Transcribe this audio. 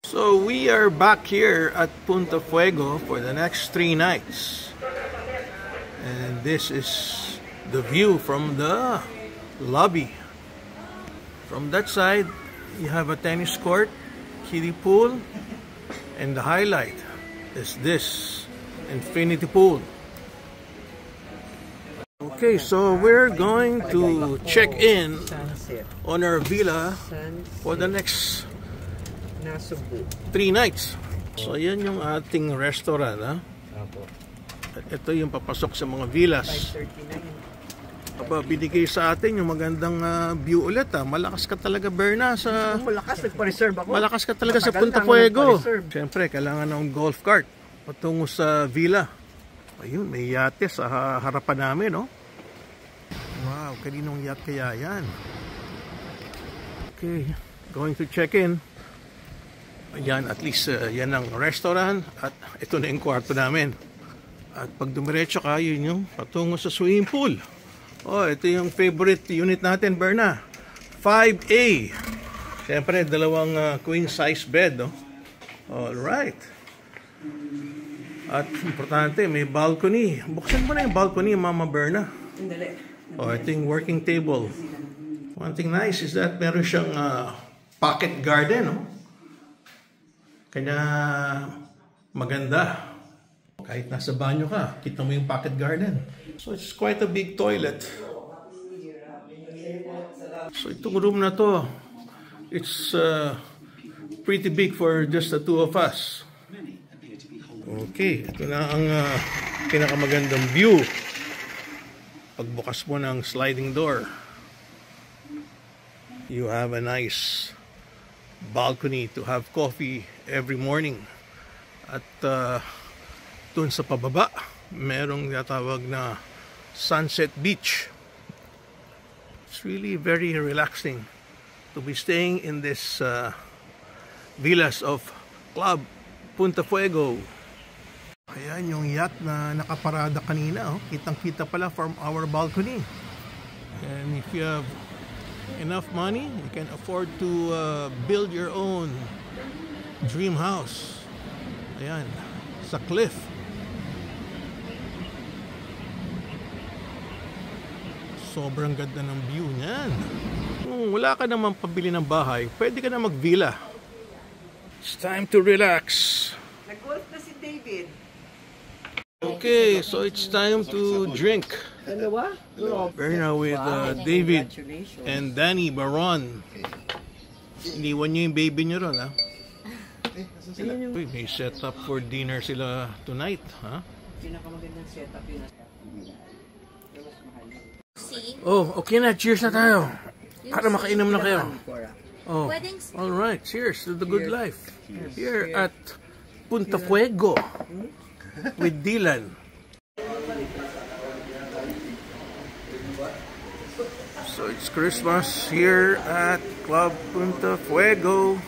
So we are back here at Punta Fuego for the next 3 nights. And this is the view from the lobby. From that side, you have a tennis court, kiddie pool, and the highlight is this infinity pool. Okay, so we're going to check in on our villa for the next 3 nights. So yan yung ating restaurant, ha? At ito yung papasok sa mga villas. Aba, binigay sa atin yung magandang view ulit, ha? Malakas ka talaga, Berna, sa... Malakas, nagpa-reserve ako. Malakas ka talaga sa Punta Fuego. Siyempre, kailangan ng golf cart patungo sa villa. Ayun, may yate sa harapan namin, no? Wow, kaninong yacht kaya yan? Okay, going to check in. Ayan, at least yan ang restaurant at ito na yung kwarto namin. At pag dumiretso ka, yun yung patungo sa swimming pool. Oh, ito yung favorite unit natin, Berna. 5A. Siyempre, dalawang queen size bed, no? Alright. At importante, may balcony. Buksan mo na yung balcony, Mama Berna. Oh, ito yung working table. One thing nice is that meron siyang pocket garden, no? Kanya maganda. Kahit nasa banyo ka, kita mo yung pocket garden. So it's quite a big toilet. So itong room na to, it's pretty big for just the two of us. Okay, ito na ang pinakamagandang view. Pagbukas mo ng sliding door, you have a nice balcony to have coffee every morning. At dun sa pababa, merong natawag na Sunset Beach. It's really very relaxing to be staying in this villas of Club Punta Fuego. Ayan yung yacht na nakaparada kanina, oh. Kitang-kita pala from our balcony. And if you have enough money, you can afford to build your own dream house. Ayan, sa cliff. Sobrang ganda ng view niyan. Kung wala ka naman pabili ng bahay, pwede ka na mag-villa. It's time to relax. Nag-golf na si David. Okay, so it's time to drink. We're now with David and Danny Baron. Iniwan nyo yung baby nyo ron, ha? Uy, may setup for dinner sila tonight, ha? Pinakamagandang setup yun. Oh, okay na. Cheers na tayo. Para makainom na kayo. Oh, alright. Cheers to the good life. Here at Punta Fuego with Dylan. So it's Christmas here at Club Punta Fuego.